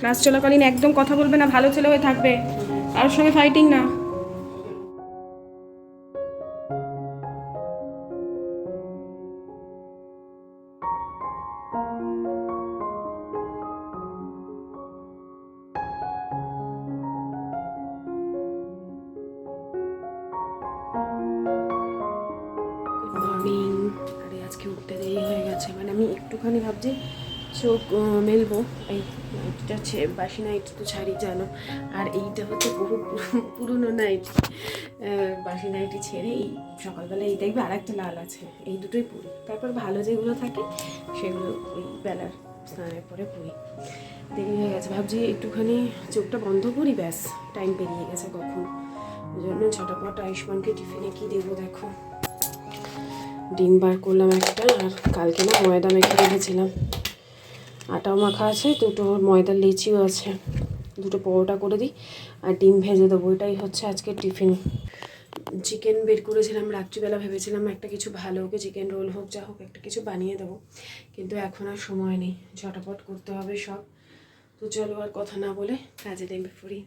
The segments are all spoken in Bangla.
ক্লাস চলাকালীন একদম কথা বলবে না, ভালো ছেলে হয়ে থাকবে, কারোর সঙ্গে ফাইটিং না। মর্নিং। আরে আজকে উঠতে দেরি হয়ে গেছে, মানে আমি একটুখানি ভাবছি চোখ মেলবো। এই নাইটটা বাসি নাইট তো ছাড়ি জানো, আর এইটা হচ্ছে বহু পুরনো নাইট। বাসি নাইটি ছেড়ে এই সকালবেলা এই দেখবে আর একটা লাল আছে, এই দুটোই পরি। তারপর ভালো যেগুলো থাকে সেগুলো ওই বেলার স্নানের পরে পরি। দেরি হয়ে গেছে, ভাবছি একটুখানি চোখটা বন্ধ করি, ব্যাস টাইম পেরিয়ে গেছে কখন। ওই জন্য ঝটাপট আয়ুষ্মানকে টিফিনে কী দেবো দেখো। ডিম বার করলাম একটা, আর কালকে না ময়দা মেখে রেখেছিলাম, আটাও মাখা আছে, দুটো ময়দার লিচিও আছে, দুটো পরোটা করে দিই আর ডিম ভেজে দেবো। এটাই হচ্ছে আজকে টিফিন। চিকেন বের করেছিলাম রাত্রিবেলা, ভেবেছিলাম একটা কিছু ভালো ওকে চিকেন রোল হোক যা হোক একটা কিছু বানিয়ে দেবো, কিন্তু এখন আর সময় নেই, ঝটাপট করতে হবে সব। তো চলো আর কথা না বলে কাজে নেমে পড়ি।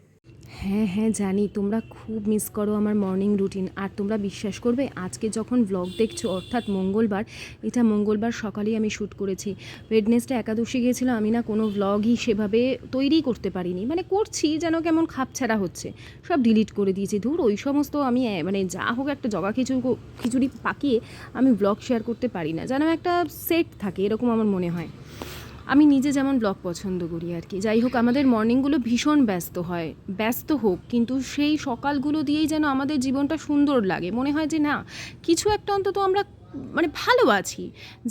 হ্যাঁ হ্যাঁ জানি তোমরা খুব মিস করো আমার মর্নিং রুটিন। আর তোমরা বিশ্বাস করবে, আজকে যখন ব্লগ দেখছো অর্থাৎ মঙ্গলবার, এটা মঙ্গলবার সকালেই আমি শ্যুট করেছি। ওয়েডনেসডে একাদশী গিয়েছিল, আমি না কোনো ব্লগই সেভাবে তৈরি করতে পারিনি, মানে করছি যেন কেমন খাপছাড়া হচ্ছে, সব ডিলিট করে দিয়েছি। ধুর ওই সমস্ত আমি মানে যা হোক একটা জগা খিচুড়ি পাকিয়ে আমি ব্লগ শেয়ার করতে পারি না, যেন একটা সেট থাকে এরকম আমার মনে হয়। আমি নিজে যেমন ব্লগ পছন্দ করি আর কি। যাই হোক, আমাদের মর্নিংগুলো ভীষণ ব্যস্ত হয়, ব্যস্ত হোক, কিন্তু সেই সকালগুলো দিয়েই যেন আমাদের জীবনটা সুন্দর লাগে, মনে হয় যে না কিছু একটা অন্তত আমরা মানে ভালো আছি।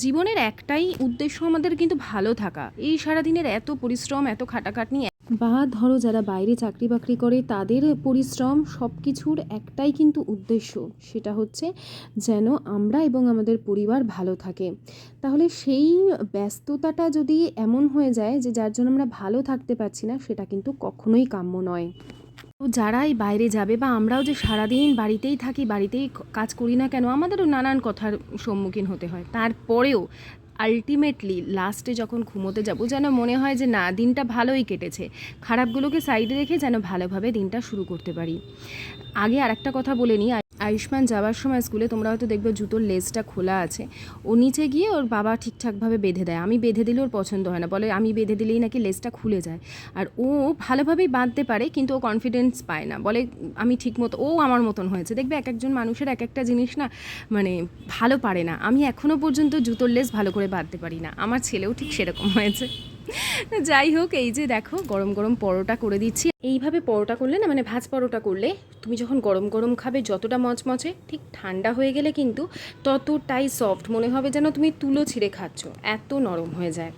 জীবনের একটাই উদ্দেশ্য আমাদের কিন্তু ভালো থাকা। এই সারাদিনের এত পরিশ্রম, এত খাটাখাটনি, বা ধরো যারা বাইরে চাকরি বাকরি করে তাদের পরিশ্রম, সব কিছুর একটাই কিন্তু উদ্দেশ্য, সেটা হচ্ছে যেন আমরা এবং আমাদের পরিবার ভালো থাকে। তাহলে সেই ব্যস্ততাটা যদি এমন হয়ে যায় যে যার জন্য আমরা ভালো থাকতে পারছি না, সেটা কিন্তু কখনোই কাম্য নয়। তো যারাই বাইরে যাবে, বা আমরাও যে সারাদিন বাড়িতেই থাকি, বাড়িতেই কাজ করি না কেন, আমাদেরও নানান কথার সম্মুখীন হতে হয়। তারপরেও আলটিমেটলি লাস্টে যখন ঘুমোতে যাব, যেন মনে হয় যে না দিনটা ভালোই কেটেছে, খারাপগুলোকে সাইডে রেখে যেন ভালোভাবে দিনটা শুরু করতে পারি। আগে আরেকটা কথা বলে নিই, আয়ুষ্মান যাওয়ার সময় স্কুলে তোমরা হয়তো দেখবে জুতোর লেজটা খোলা আছে, ও নিচে গিয়ে ওর বাবা ঠিকঠাকভাবে বেঁধে দেয়। আমি বেঁধে দিলে ওর পছন্দ হয় না, বলে আমি বেঁধে দিলেই নাকি লেজটা খুলে যায়। আর ও ভালোভাবেই বাঁধতে পারে, কিন্তু ও কনফিডেন্স পায় না, বলে আমি ঠিক মতো, ও আমার মতন হয়েছে। দেখবে এক একজন মানুষের এক একটা জিনিস না মানে ভালো পারে না। আমি এখনও পর্যন্ত জুতোর লেজ ভালো করে বাঁধতে পারি না, আমার ছেলেও ঠিক সেরকম হয়েছে। যাই হোক, এই যে দেখো গরম গরম পরোটা করে দিচ্ছি। এইভাবে পরোটা করলে না, মানে ভাজ পরোটা করলে তুমি যখন গরম গরম খাবে যতটা মচমচে, ঠিক ঠান্ডা হয়ে গেলে কিন্তু ততটাই সফট, মনে হবে যেন তুমি তুলো ছিঁড়ে খাচ্ছ, এত নরম হয়ে যায়।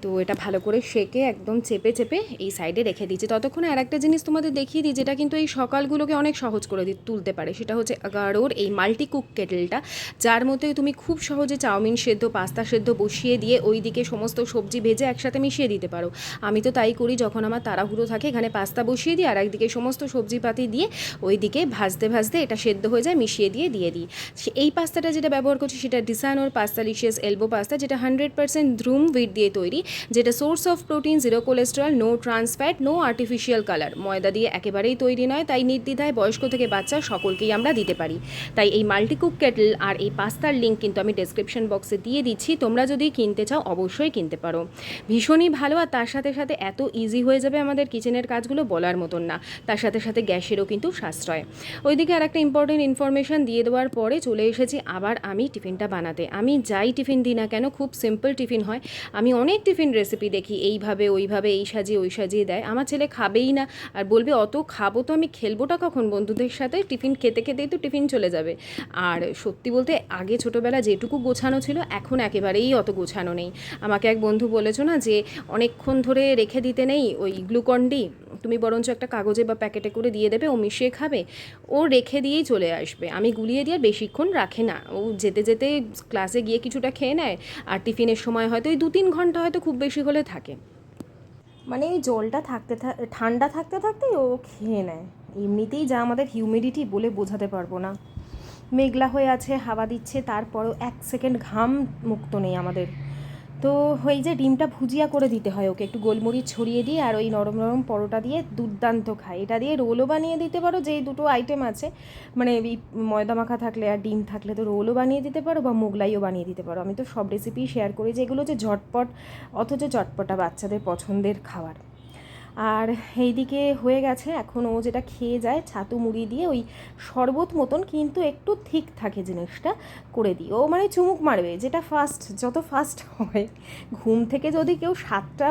তো এটা ভালো করে সেকে একদম চেপে চেপে এই সাইডে রেখে দিচ্ছি। ততক্ষণে আর একটা জিনিস তোমাদের দেখিয়ে দিই, যেটা কিন্তু এই সকালগুলোকে অনেক সহজ করে তুলতে পারে। সেটা হচ্ছে আগারোর এই মাল্টি কুক কেটেলটা, যার মধ্যে তুমি খুব সহজে চাউমিন সেদ্ধ, পাস্তা সেদ্ধ বসিয়ে দিয়ে ওই দিকে সমস্ত সবজি ভেজে একসাথে মিশিয়ে দিতে পারো। আমি তো তাই করি, যখন আমার তাড়াহুড়ো থাকে এখানে পাস্তা বসিয়ে দিই, আর একদিকে সমস্ত সবজিপাতি দিয়ে ওই দিকে ভাজতে ভাজতে এটা সেদ্ধ হয়ে যায়, মিশিয়ে দিয়ে দিই। এই পাস্তাটা যেটা ব্যবহার করছি সেটা ডিসানোর পাস্তালিশিয়াস এলবো পাস্তা, যেটা 100% দ্রুম হুইট দিয়ে তৈরি, যেটা source of protein, zero cholesterol, no trans fat, no artificial colour, ময়দা দিয়ে একেবারেই তৈরি নয়, তাই নির্দ্বিধায় বয়স্ক থেকে বাচ্চা সকলকেই আমরা দিতে পারি। তাই এই মাল্টিকুক কেটল আর এই পাস্তার লিঙ্ক কিন্তু আমি ডেসক্রিপশন বক্সে দিয়ে দিচ্ছি, তোমরা যদি কিনতে চাও অবশ্যই কিনতে পারো। ভীষণই ভালো, আর তার সাথে সাথে এত ইজি হয়ে যাবে আমাদের কিচেনের কাজগুলো বলার মতন না। তার সাথে সাথে গ্যাসেরও কিন্তু সাশ্রয়। ওইদিকে আর একটা ইম্পর্টেন্ট ইনফরমেশান দিয়ে দেওয়ার পরে চলে এসেছি আবার আমি টিফিনটা বানাতে। আমি যাই টিফিন দিই না কেন, খুব সিম্পল টিফিন হয়। আমি অনেক টিফিন রেসিপি দেখি, এইভাবে ওইভাবে, এই সাজিয়ে ওই সাজিয়ে দেয়, আমার ছেলে খাবেই না, আর বলবে অত খাবো তো আমি খেলবোটা কখন, বন্ধুদের সাথে টিফিন খেতে খেতেই তো টিফিন চলে যাবে। আর সত্যি বলতে আগে ছোটোবেলা যেটুকু গোছানো ছিল, এখন একেবারেই অত গোছানো নেই। আমাকে এক বন্ধু বলেছো না যে অনেকক্ষণ ধরে রেখে দিতে নেই ওই গ্লুকন-ডি, তুমি বরঞ্চ একটা কাগজে বা প্যাকেটে করে দিয়ে দেবে, ও মিশিয়ে খাবে, ও রেখে দিয়েই চলে আসবে। আমি গুলিয়ে দিয়ে আর বেশিক্ষণ রাখে না, ও যেতে যেতে ক্লাসে গিয়ে কিছুটা খেয়ে নেয়, আর টিফিনের সময় হয়তো ওই 2-3 ঘন্টা হয়তো খুব বেশি হলে থাকে। মানে এই জলটা ঠান্ডা থাকতে থাকতেই ও খেয়ে নেয়। এমনিতেই যা আমাদের হিউমিডিটি বলে বোঝাতে পারবো না, মেঘলা হয়ে আছে, হাওয়া দিচ্ছে, তারপরও 1 সেকেন্ড ঘাম মুক্ত নেই আমাদের। তো ওই যে ডিমটা ভুজিয়া করে দিতে হয় ওকে, একটু গোলমরিচ ছড়িয়ে দিয়ে, আর ওই নরম নরম পরোটা দিয়ে দুর্দান্ত খায়। এটা দিয়ে রোলও বানিয়ে দিতে পারো, যেই দুটো আইটেম আছে, মানে এই ময়দা মাখা থাকলে আর ডিম থাকলে তো রোলও বানিয়ে দিতে পারো বা মোগলাইও বানিয়ে দিতে পারো। আমি তো সব রেসিপি শেয়ার করি, যেগুলো যে ঝটপট অথচ চটপটা বাচ্চাদের পছন্দের খাবার। আর এইদিকে হয়ে গেছে, এখন ও যেটা খেয়ে যায় ছাতু মুড়ি দিয়ে ওই শরবত মতন, কিন্তু একটু ঠিক থাকে জিনিসটা করে দিই। ও মানে চুমুক মারবে, যেটা ফার্স্ট, যত ফার্স্ট হয়। ঘুম থেকে যদি কেউ 7টা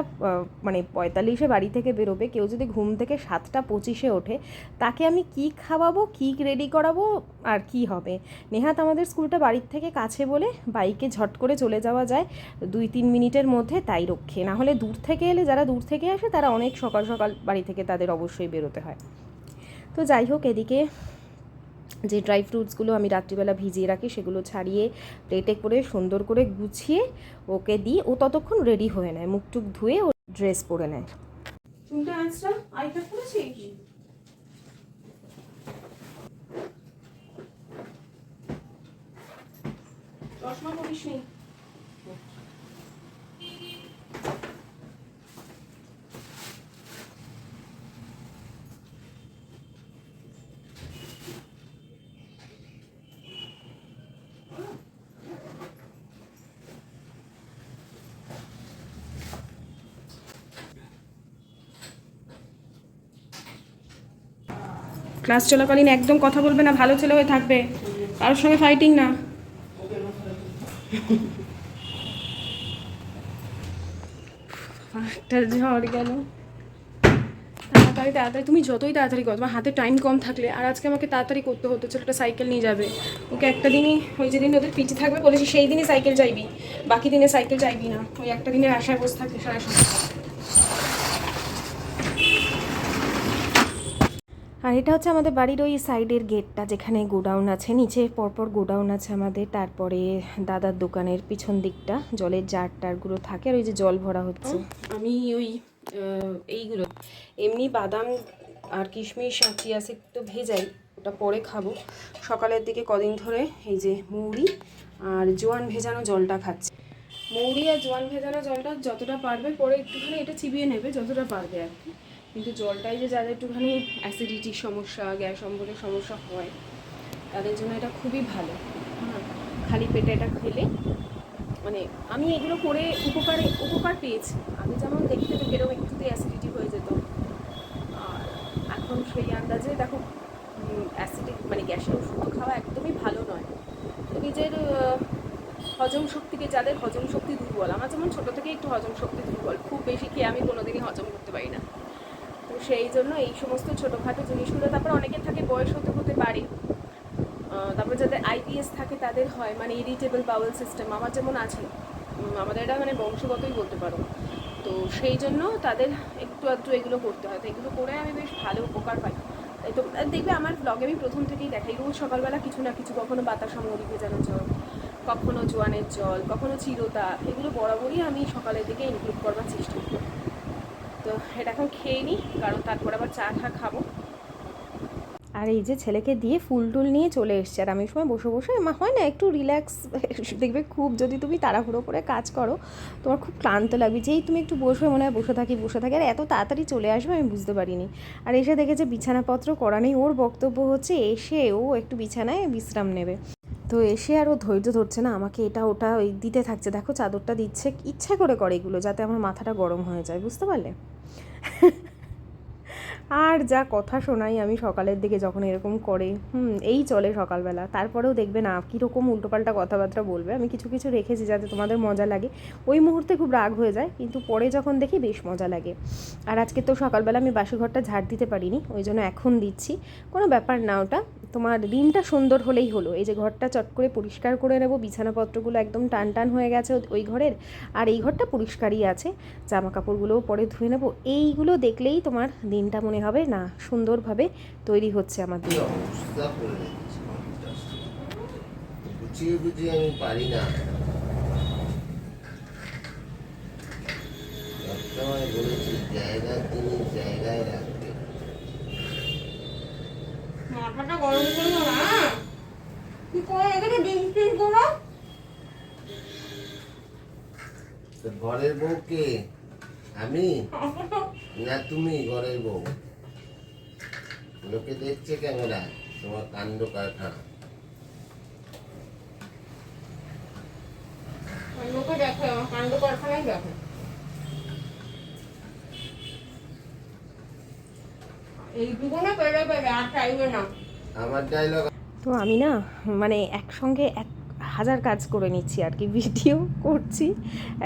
মানে 45-এ বাড়ি থেকে বেরোবে, কেউ যদি ঘুম থেকে 7টা 25-এ ওঠে, তাকে আমি কি খাওয়াবো, কি রেডি করাবো আর কি হবে। নেহাত আমাদের স্কুলটা বাড়ির থেকে কাছে বলে বাইকে ঝট করে চলে যাওয়া যায় 2-3 মিনিটের মধ্যে, তাই রক্ষে। না হলে দূর থেকে এলে, যারা দূর থেকে আসে তারা অনেক সকাল সকাল বাড়ি থেকে তাদের অবশ্যই বেরোতে হয়। তো যাই হোক, এদিকে যে ড্রাই ফ্রুটসগুলো আমি রাত্রিবেলা ভিজিয়ে রাখি সেগুলো ছাড়িয়ে প্লেটে করে সুন্দর করে গুছিয়ে ওকে দিই। ও ততক্ষণ রেডি হয়ে নেয়, মুখ টুক ধুয়ে ও ড্রেস পরে নেয়। চুলটা আঁচড়া আইটা করেছি, চশমা পরিস নি। ক্লাস চলাকালীন একদম কথা বলবে না, ভালো ছেলে হয়ে থাকবে, কারোর সঙ্গে ফাইটিং না। একটা ঝড় গেল। তাড়াতাড়ি তাড়াতাড়ি, তুমি যতই তাড়াতাড়ি করো, তোমার হাতে টাইম কম থাকলে, আর আজকে আমাকে তাড়াতাড়ি করতে হতো। ছেলেটা সাইকেল নিয়ে যাবে, ওকে একটা দিনই, ওই যেদিন ওদের পিঠে থাকবে বলেছি সেই দিনই সাইকেল চাইবি, বাকি দিনে সাইকেল চাইবি না। ওই একটা দিনের আশায় বসে থাকবে সারা সময়। আর এটা হচ্ছে আমাদের বাড়ির ওই সাইডের গেটটা, যেখানে গোডাউন আছে, নিচে পরপর গোডাউন আছে আমাদের। তারপরে দাদার দোকানের পিছন দিকটা জলের জার টারগুলো থাকে, আর ওই যে জল ভরা হচ্ছে। আমি ওই এইগুলো এমনি বাদাম আর কিশমিশ আর চিয়া সিড তো ভেজাই, ওটা পরে খাবো। সকালের দিকে কদিন ধরে এই যে মৌরি আর জোয়ান ভেজানো জলটা খাচ্ছি। মৌরি আর জোয়ান ভেজানো জলটা যতটা পারবে পরে একটুখানি এটা চিবিয়ে নেবে, যতটা পারবে আর কি। কিন্তু জলটাই যে যাদের একটুখানি অ্যাসিডিটির সমস্যা, গ্যাস অম্বলের সমস্যা হয়, তাদের জন্য এটা খুবই ভালো। হ্যাঁ, খালি পেটে এটা খেলে, মানে আমি এগুলো করে উপকার পেয়েছি। আমি যেমন দেখতে তো এরকম একটুতে অ্যাসিডিটি হয়ে যেত, আর এখন সেই আন্দাজে দেখো অ্যাসিডিক মানে গ্যাসের ওষুধ খাওয়া একদমই ভালো নয়। তো নিজের হজম শক্তিকে, যাদের হজম শক্তি দুর্বল, আমার যেমন ছোটো থেকে একটু হজম শক্তি দুর্বল, খুব বেশি খেয়ে আমি কোনোদিনই হজম করতে পারি না। তো সেই জন্য এই সমস্ত ছোটোখাটো জিনিসগুলো, তারপর অনেকের থাকে বয়স হতে হতে পারে, তারপরে যাদের আইবিএস থাকে তাদের হয়, মানে ইরিটেবল বাউল সিস্টেম, আমার যেমন আছে, আমাদের এটা মানে বংশগতই বলতে পারো। তো সেই জন্য তাদের একটু আধটু এগুলো করতে হয়। তো এগুলো করে আমি বেশ ভালো উপকার পাই। তাই তো দেখবে আমার ব্লগে আমি প্রথম থেকেই দেখাই, রোজ সকালবেলা কিছু না কিছু, কখনো বাতাসা মৌরি ভেজানো জল, কখনো জোয়ানের জল, কখনো চিরতা, এগুলো বরাবরই আমি সকালের দিকে ইনক্লুড করবার চেষ্টা করি। তো এটা এখন খেয়ে নিই, কারণ তারপর আবার চা খাবো। আর এই যে ছেলেকে দিয়ে ফুল টুল নিয়ে চলে এসছে, আর আমি সময় বসে বসে হয় না একটু রিল্যাক্স। দেখবে খুব যদি তুমি তাড়াহুড়ো করে কাজ করো, তোমার খুব ক্লান্ত লাগবে, যেই তুমি একটু বসবে মনে হয় বসে থাকি। আর এত তাড়াতাড়ি চলে আসবে আমি বুঝতে পারিনি। আর এসে দেখেছে বিছানাপত্র করা নেই, ওর বক্তব্য হচ্ছে এসে ও একটু বিছানায় বিশ্রাম নেবে। তো এসে আর ও ধৈর্য ধরছে না, আমাকে এটা ওটা ওই দিতে থাকছে। দেখো চাদরটা দিচ্ছে, ইচ্ছা করে করে এগুলো, যাতে আমার মাথাটা গরম হয়ে যায়, বুঝতে পারলে। আর যা কথা শোনাই আমি সকালের দিকে যখন এরকম করে, এই চলে সকালবেলা। তারপরেও দেখবে না কীরকম উল্টোপাল্টা কথাবার্তা বলবে। আমি কিছু কিছু রেখেছি যাতে তোমাদের মজা লাগে। ওই মুহূর্তে খুব রাগ হয়ে যায়, কিন্তু পরে যখন দেখি বেশ মজা লাগে। আর আজকে তো সকালবেলা আমি বাসি ঘরটা ঝাড় দিতে পারিনি, ওই জন্য এখন দিচ্ছি। কোনো ব্যাপার না, ওটা তোমার দিনটা সুন্দর হলেই হলো। এই যে ঘরটা চট করে পরিষ্কার করে নেব, বিছানাপত্রগুলো একদম টান টান হয়ে গেছে ওই ঘরের, আর এই ঘরটা পরিষ্কারই আছে, জামা কাপড়গুলোও পরে ধুয়ে নেব। এইগুলো দেখলেই তোমার দিনটা মনে হবে না সুন্দরভাবে তৈরি হচ্ছে আমার দিন। গুছিয়ে গুছিয়ে আমি পারি না, সবসময় বলেছি জায়গার জিনিস জায়গায় রাখবে। মাথাটা গরম করবো না, কি করে এখানে ডিম টিম করো। তো ঘরের বউ কে? আমি না তুমি ঘরের বউ? লোকে দেখছে ক্যামেরা তোমার কাণ্ড কারখানা। লোকে দেখে, আমার কাণ্ড কারখানায় দেখে। এইটুকুনে পেরে পেরে আর চাইবে না। আমার ডায়লগ তো আমি না মানে একসঙ্গে 1000 কাজ করে নিচ্ছি আর কি, ভিডিও করছি,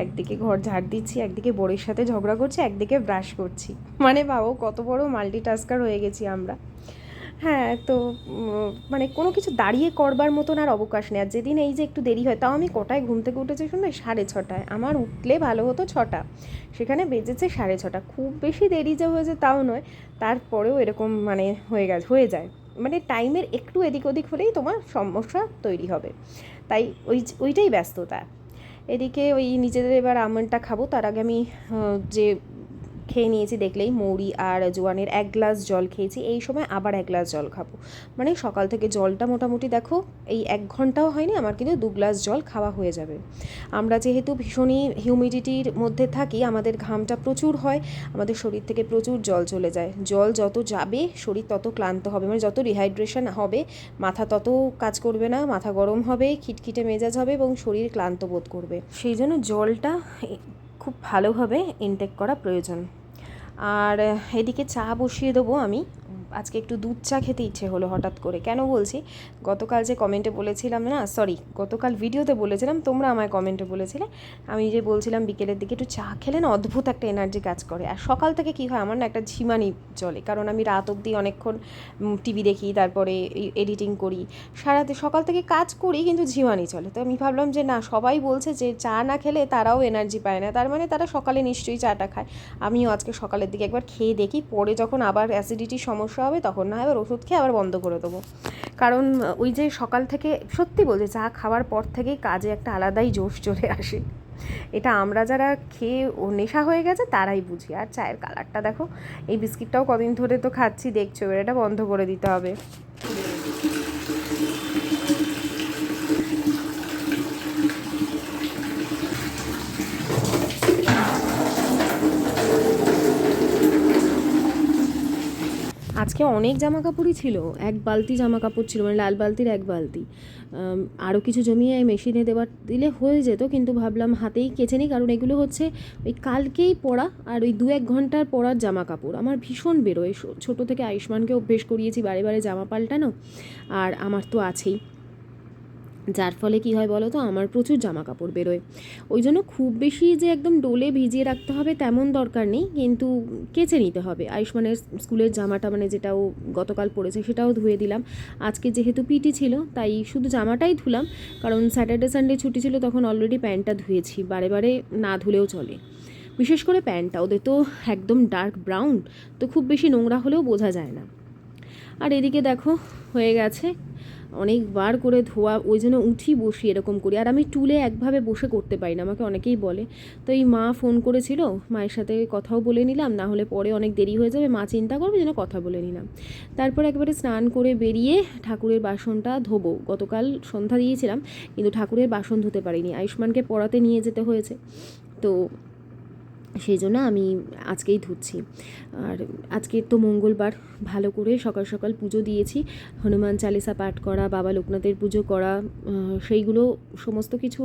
একদিকে ঘর ঝাড় দিচ্ছি, একদিকে বরের সাথে ঝগড়া করছি, একদিকে ব্রাশ করছি। মানে ভাবো কত বড় মাল্টিটাস্কার হয়ে গেছি আমরা। হ্যাঁ, তো মানে কোনো কিছু দাঁড়িয়ে করবার মতন আর অবকাশ নেই। আর যেদিন এই যে একটু দেরি হয়, তাও আমি কটায় ঘুম থেকে উঠেছি শুনে 6:30, আমার উঠলে ভালো হতো 6টা, সেখানে বেজেছে 6:30। খুব বেশি দেরি যে হয়েছে তাও নয়, তারপরেও এরকম মানে হয়ে যায়। মানে টাইমের একটু এদিক ওদিক হলেই তোমার সমস্যা তৈরি হবে, তাই ওইটাই ব্যস্ততা। এদিকে ওই নিজেদের এবার আমন্ডটা খাবো, তার আগে আমি যে খেয়ে নিয়েছি দেখলেই, মৌরি আর জোয়ানের 1 গ্লাস জল খেয়েছি। এই সময় আবার 1 গ্লাস জল খাবো, মানে সকাল থেকে জলটা মোটামুটি দেখো এই 1 ঘন্টাও হয়নি আমার, কিন্তু 2 গ্লাস জল খাওয়া হয়ে যাবে। আমরা যেহেতু ভীষণই হিউমিডিটির মধ্যে থাকি, আমাদের ঘামটা প্রচুর হয়, আমাদের শরীর থেকে প্রচুর জল চলে যায়। জল যত যাবে শরীর তত ক্লান্ত হবে, মানে যত রিহাইড্রেশন হবে মাথা তত কাজ করবে না, মাথা গরম হবে, খিটখিটে মেজাজ হবে এবং শরীর ক্লান্ত বোধ করবে। সেই জন্য জলটা খুব ভালোভাবে ইনটেক করা প্রয়োজন। আর এদিকে চা বসিয়ে দেবো আমি। আজকে একটু দুধ চা খেতে ইচ্ছে হলো হঠাৎ করে। কেন বলছি, গতকাল যে কমেন্টে বলেছিলাম, না সরি গতকাল ভিডিওতে বলেছিলাম, তোমরা আমায় কমেন্টে বলেছিলে, আমি যে বলছিলাম বিকেলের দিকে একটু চা খেলে না অদ্ভুত একটা এনার্জি কাজ করে। আর সকাল থেকে কী হয়, আমার না একটা ঝিমানি চলে, কারণ আমি রাত অবধি অনেকক্ষণ টিভি দেখি, তারপরে এডিটিং করি, সকাল থেকে কাজ করি, কিন্তু ঝিমানি চলে। তো আমি ভাবলাম যে না, সবাই বলছে যে চা না খেলে তারাও এনার্জি পায় না, তার মানে তারা সকালে নিশ্চয়ই চাটা খায়। আমিও আজকে সকালের দিকে একবার খেয়ে দেখি, পরে যখন আবার অ্যাসিডিটির সমস্যা হবে তখন না এবার ওষুধ খেয়ে আবার বন্ধ করে দেবো। কারণ ওই যে সকাল থেকে সত্যি বলছে, চা খাওয়ার পর থেকেই কাজে একটা আলাদাই জোশ চলে আসে। এটা আমরা যারা খেয়ে ও নেশা হয়ে গেছে তারাই বুঝি। আর চায়ের কালারটা দেখো, এই বিস্কিটটাও কদিন ধরে তো খাচ্ছি, দেখছো, এবার এটা বন্ধ করে দিতে হবে। আজকে অনেক জামা কাপড়ই ছিল, 1 বালতি জামা কাপড় ছিল, মানে লাল বালতির 1 বালতি। আরও কিছু জমিয়ে মেশিনে দিলে হয়ে যেত, কিন্তু ভাবলাম হাতেই কেচে নিই, কারণ এগুলো হচ্ছে ওই কালকেই পরা আর ওই 2-1 ঘন্টার পরার জামা কাপড়। আমার ভীষণ বেরোয়, ছোটো থেকে আয়ুষ্মানকে অভ্যেস করিয়েছি বারে বারে জামা পাল্টানো, আর আমার তো আছেই, যার ফলে কী হয় বলো তো, আমার প্রচুর জামা কাপড় বেরোয়। ওই জন্য খুব বেশি যে একদম ডোলে ভিজিয়ে রাখতে হবে তেমন দরকার নেই, কিন্তু কেচে নিতে হবে। আয়ুষ্মানের স্কুলের জামাটা, মানে যেটাও গতকাল পরেছে সেটাও ধুয়ে দিলাম। আজকে যেহেতু পিটি ছিল তাই শুধু জামাটাই ধুলাম, কারণ স্যাটারডে সানডে ছুটি ছিল, তখন অলরেডি প্যান্টটা ধুয়েছি, বারে বারে না ধুলেও চলে। বিশেষ করে প্যান্টটা, ওদের তো একদম ডার্ক ব্রাউন, তো খুব বেশি নোংরা হলেও বোঝা যায় না। আর এদিকে দেখো হয়ে গেছে, অনেকবার করে ধোয়া, ওই জন্য উঠি বসি এরকম করি। আর আমি টুলে একভাবে বসে করতে পারি না, আমাকে অনেকেই বলে। তো এই মা ফোন করেছিল, মায়ের সাথে কথাও বলে নিলাম, না হলে পরে অনেক দেরি হয়ে যাবে, মা চিন্তা করবে, যেন কথা বলে নিলাম। তারপর একবারে স্নান করে বেরিয়ে ঠাকুরের বাসনটা ধোবো। গতকাল সন্ধ্যা দিয়েছিলাম, কিন্তু ঠাকুরের বাসন ধুতে পারিনি, আয়ুষ্মানকে পড়াতে নিয়ে যেতে হয়েছে, তো সেই জন্য আমি আজকেই ধুচ্ছি। আর আজকে তো মঙ্গলবার, ভালো করে সকাল সকাল পুজো দিয়েছি, হনুমান চালিসা পাঠ করা, বাবা লোকনাথের পুজো করা, সেইগুলো সমস্ত কিছু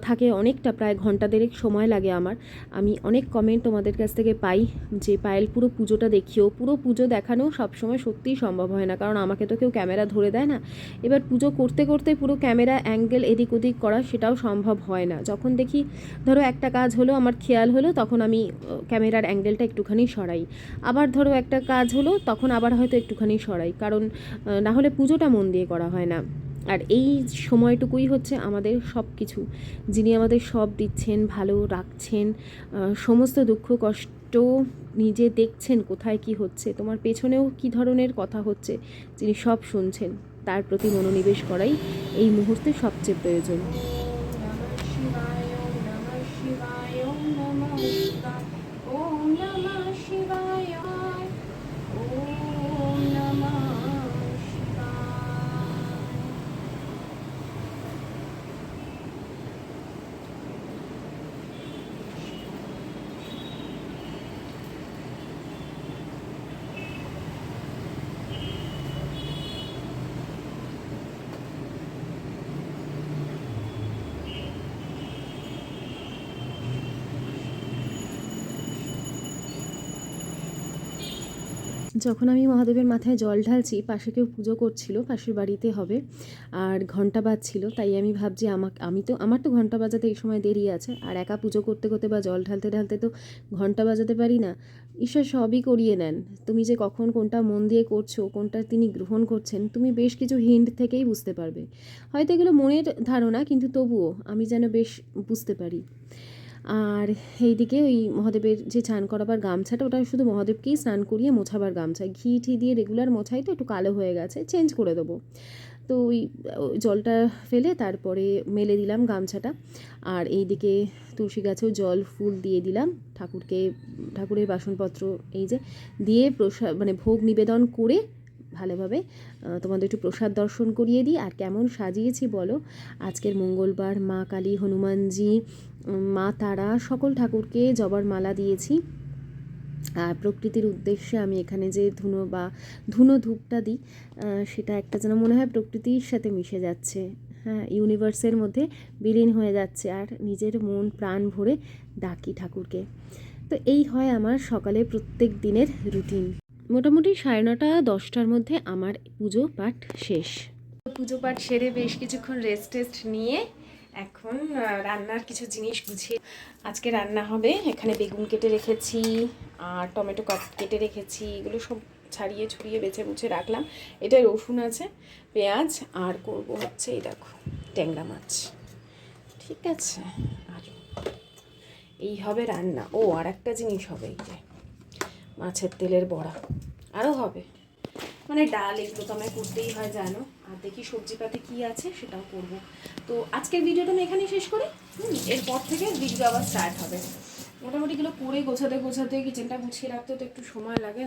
থাকে অনেকটা, প্রায় ঘন্টা দেড়েক সময় লাগে আমার। আমি অনেক কমেন্ট তোমাদের কাছ থেকে পাই যে পায়েল পুরো পুজোটা দেখিও। পুরো পুজো দেখানো সবসময় সত্যিই সম্ভব হয় না, কারণ আমাকে তো কেউ ক্যামেরা ধরে দেয় না। এবার পুজো করতে করতে পুরো ক্যামেরা অ্যাঙ্গেল এদিক ওদিক করা সেটাও সম্ভব হয় না। যখন দেখি ধরো একটা কাজ হলো, আমার খেয়াল হলো, তখন আমি ক্যামেরার অ্যাঙ্গেলটা একটুখানি সরাই। আবার ধরো একটা কাজ হলো, তখন আবার হয়তো একটুখানি সরাই, কারণ না হলে পুজোটা মন দিয়ে করা হয় না। আর এই সময়টুকুই হচ্ছে আমাদের সব কিছু, যিনি আমাদের সব দিচ্ছেন, ভালো রাখছেন, সমস্ত দুঃখ কষ্ট নিজে দেখছেন কোথায় কি হচ্ছে, তোমার পেছনেও কি ধরনের কথা হচ্ছে, যিনি সব শুনছেন, তার প্রতি মনোনিবেশ করাই এই মুহূর্তে সবচেয়ে প্রয়োজন। যখন আমি মহাদেবের মাথায় জল ঢালছি, পাশে কেউ পুজো করছিল, পাশের বাড়িতে হবে, আর ঘন্টা বাজছিল, তাই আমি ভাবছি আমার তো ঘন্টা বাজাতে এই সময় দেরি আছে, আর একা পুজো করতে করতে বা জল ঢালতে ঢালতে তো ঘন্টা বাজাতে পারি না। ঈশ্বর সবই করিয়ে নেন, তুমি যে কখন কোনটা মন দিয়ে করছো, কোনটা তিনি গ্রহণ করছেন, তুমি বেশ কিছু হিন্ট থেকেই বুঝতে পারবে। হয়তো এগুলো মনের ধারণা, কিন্তু তবুও আমি যেন বেশ বুঝতে পারি। আর এইদিকে ওই মহাদেবের যে স্নান করাবার গামছাটা, ওটা শুধু মহাদেবকেই স্নান করিয়ে মোছাবার গামছা, ঘি ঠি দিয়ে রেগুলার মোছাই তো একটু কালো হয়ে গেছে, চেঞ্জ করে দেবো। তো ওই জলটা ফেলে তারপরে মেলে দিলাম গামছাটা। আর এইদিকে তুলসী গাছেও জল ফুল দিয়ে দিলাম, ঠাকুরের বাসনপত্র এই যে দিয়ে প্রসাদ মানে ভোগ নিবেদন করে ভালোভাবে তোমাদের একটু প্রসাদ দর্শন করিয়ে দিই। আর কেমন সাজিয়েছি বলো, আজকের মঙ্গলবার মা কালী, হনুমানজি, মা তারা, সকল ঠাকুরকে জবার মালা দিয়েছি। আর প্রকৃতির উদ্দেশ্যে আমি এখানে যে ধুনো ধূপটা দিই, সেটা একটা যেন মনে হয় প্রকৃতির সাথে মিশে যাচ্ছে, হ্যাঁ, ইউনিভার্সের মধ্যে বিলীন হয়ে যাচ্ছে, আর নিজের মন প্রাণ ভরে ডাকি ঠাকুরকে। তো এই হয় আমার সকালে প্রত্যেক দিনের রুটিন। মোটামুটি 9:30-10টার মধ্যে আমার পুজো পাঠ শেষ। পুজো পাঠ সেরে বেশ কিছুক্ষণ রেস্ট নিয়ে এখন রান্নার কিছু জিনিস গুছিয়ে আজকে রান্না হবে। এখানে বেগুন কেটে রেখেছি আর টমেটো কেটে রেখেছি, এগুলো সব ছাড়িয়ে ছড়িয়ে বেছে বুছে রাখলাম। এটা রসুন আছে, পেঁয়াজ, আর করব হচ্ছে এই দেখো ট্যাংরা মাছ, ঠিক আছে। আর এই হবে রান্না। ও আর একটা জিনিস হবে, এই যে মাছের তেলের বড়া, আরও হবে, মানে ডাল, এগুলো তো আমায় করতেই হয় জানো। আর দেখি সবজিপাতি কী আছে সেটাও করব। তো আজকের ভিডিওটা আমি এখানেই শেষ করি। এরপর থেকে ভিডিও আবার স্টার্ট হবে। মোটামুটি এগুলো করে গোছাতে কিচেনটা গুছিয়ে রাখতে তো একটু সময় লাগে,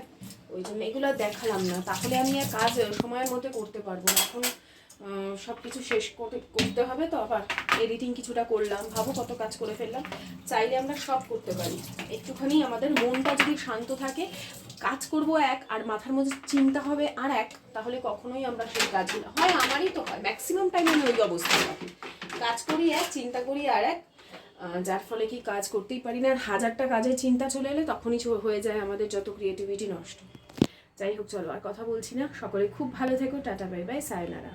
ওই জন্য এগুলো আর দেখালাম না, তাহলে আমি আর কাজ সময়ের মধ্যে করতে পারবো না। এখন সব কিছু শেষ করতে হবে, তো আবার এডিটিং কিছুটা করলাম, ভাবো কত কাজ করে ফেললাম। চাইলে আমরা সব করতে পারি, একটুখানি আমাদের মনটা যদি শান্ত থাকে, কাজ করব এক আর মাথার মধ্যে চিন্তা হবে আর এক, তাহলে কখনোই আমরা সেই কাজগুলো হয়, আমারই তো হয়, ম্যাক্সিমাম টাইম আমি ওই অবস্থায় রাখি, কাজ করি এক, চিন্তা করি আর এক, যার ফলে কি কাজ করতেই পারি না। আর হাজারটা কাজের চিন্তা চলে এলে তখনই হয়ে যায় আমাদের যত ক্রিয়েটিভিটি নষ্ট। যাই হোক, চলো আর কথা বলছি না, সকলে খুব ভালো থেকো, টাটা বাই বাই, সায়োনারা।